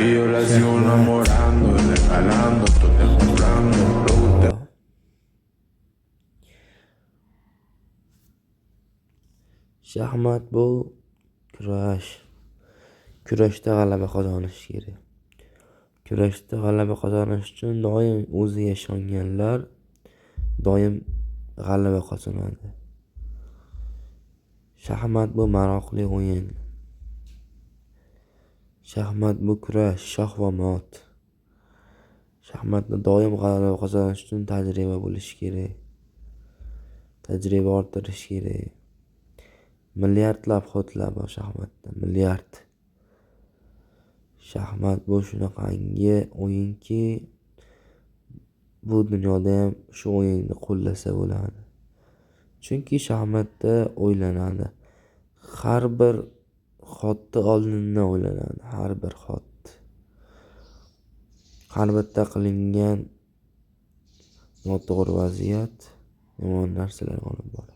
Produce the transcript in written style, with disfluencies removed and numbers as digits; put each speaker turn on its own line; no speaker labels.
Y yo la sigo enamorando, regalando, estoy comprando, producto.
Shaxmat bu kurash. Kurashda g'alaba qozonish kerak. Kurashda g'alaba qozonish uchun doim o'ziga ishonganlar doim g'alaba qozonadi. Shaxmat bu maroqli o'yin. Shaxmat bu kurash, shoh va mot. Shaxmatda doim g'alaba qozonish uchun tajriba bo'lish kerak. Tajriba orttirish kerak. Milliardlab xotlar bor shaxmatda, milliard. Shaxmat bu shunaqangi o'yinki, bu dunyoda ham shu o'yinni qo'llasa bo'ladi. Chunki shaxmatda o'ylanadi. Har bir xotni oldindan o'ylanadi, har bir xot. Har bitta qilingan noto'g'ri vaziyat yomon narsalarga olib boradi.